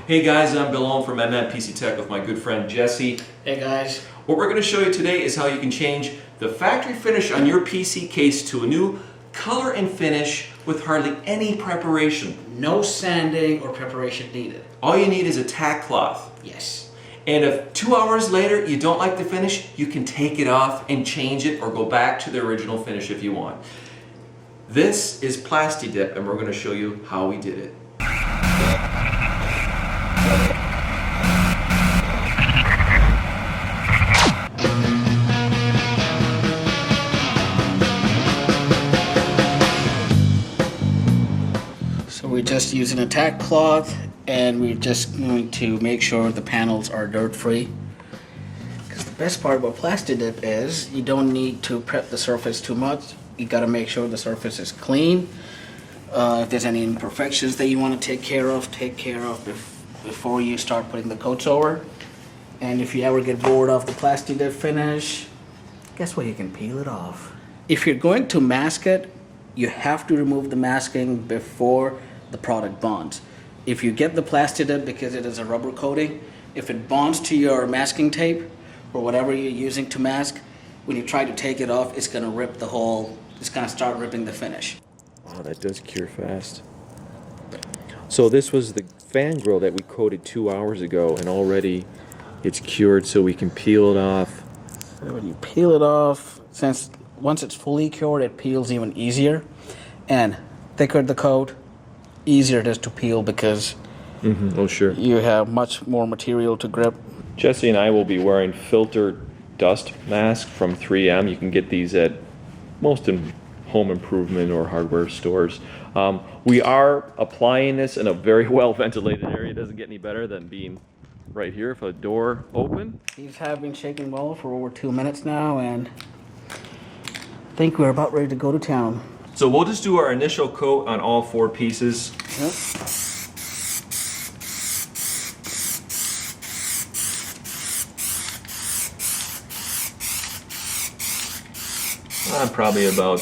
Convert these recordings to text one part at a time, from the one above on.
Hey guys, I'm Bill Ohm from PC Tech with my good friend Jesse. Hey guys. What we're going to show you today is how you can change the factory finish on your PC case to a new color and finish with hardly any preparation. No sanding or preparation needed. All you need is a tack cloth. Yes. And if 2 hours later you don't like the finish, you can take it off and change it or go back to the original finish if you want. This is Plasti Dip and we're going to show you how we did it. So we're just using a tack cloth and we're just going to make sure the panels are dirt free. Because the best part about Plasti Dip is you don't need to prep the surface too much. You got to make sure the surface is clean. If there's any imperfections that you want to take care of before you start putting the coats over. And if you ever get bored of the Plasti Dip finish, guess what? You can peel it off. If you're going to mask it, you have to remove the masking before the product bonds. If you get the Plasti Dip because it is a rubber coating, if it bonds to your masking tape or whatever you're using to mask, when you try to take it off, it's gonna rip the whole, it's gonna start ripping the finish. Wow, that does cure fast. So this was the fan grill that we coated 2 hours ago, and already it's cured, so we can peel it off. So when you peel it off, since once it's fully cured, it peels even easier. And thicker the coat, easier it is to peel because Oh, sure. you have much more material to grip. Jesse and I will be wearing filter dust masks from 3M. You can get these at most home improvement or hardware stores. We are applying this in a very well ventilated area. It doesn't get any better than being right here with a door open. These have been shaking well for over 2 minutes now, and I think we're about ready to go to town. So we'll just do our initial coat on all 4 pieces. Yep. I'm probably about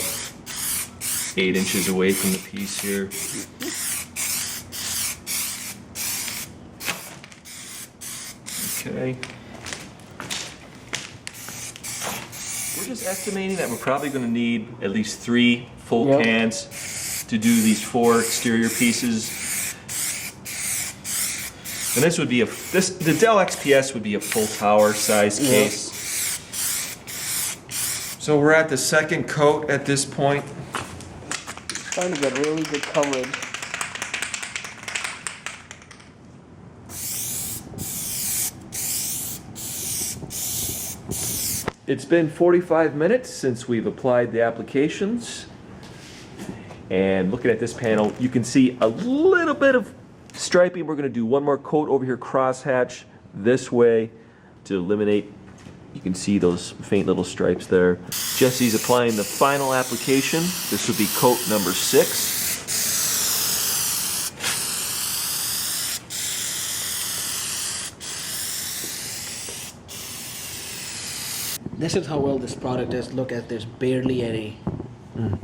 8 inches away from the piece here. Okay. We're just estimating that we're probably going to need at least 3 full cans to do these 4 exterior pieces. And this would be the Dell XPS would be a full tower size case. So we're at the second coat at this point. Trying to get really good coverage. It's been 45 minutes since we've applied the applications. And looking at this panel, you can see a little bit of striping. We're going to do one more coat over here, crosshatch this way to eliminate. You can see those faint little stripes there. Jesse's applying the final application. This would be coat number 6. This is how well this product is. Look at, there's barely any.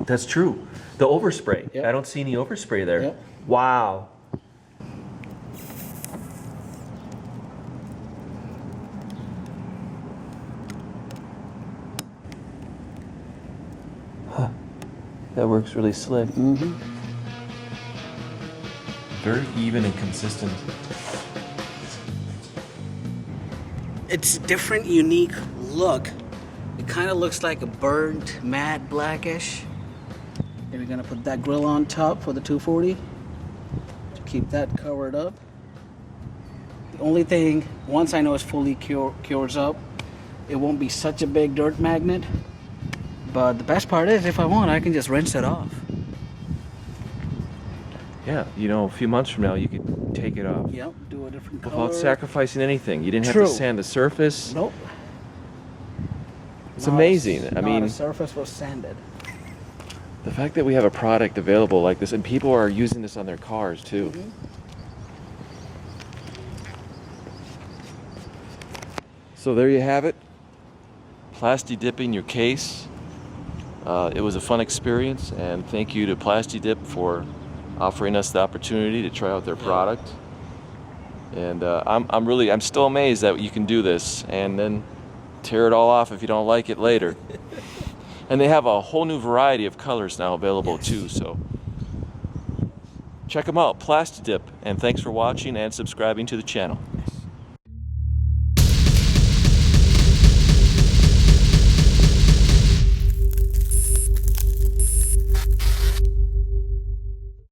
That's true. The overspray. Yep. I don't see any overspray there. Yep. Wow. That works really slick. Very even and consistent. It's a different, unique look. It kind of looks like a burnt, matte, blackish. And we're gonna put that grill on top for the 240 to keep that covered up. The only thing, once I know it's fully cures up, it won't be such a big dirt magnet. But the best part is, if I want, I can just rinse it off. Yeah, you know, a few months from now you could take it off. Yep, do a different color. Without sacrificing anything. You didn't have True. to sand the surface. Nope. It's amazing. I mean, the surface was sanded. the fact that we have a product available like this, and people are using this on their cars too. So there you have it. Plasti dipping your case. It was a fun experience, and thank you to Plasti Dip for offering us the opportunity to try out their product. And I'm still amazed that you can do this and then tear it all off if you don't like it later. And they have a whole new variety of colors now available too, so check them out, Plasti Dip. And thanks for watching and subscribing to the channel.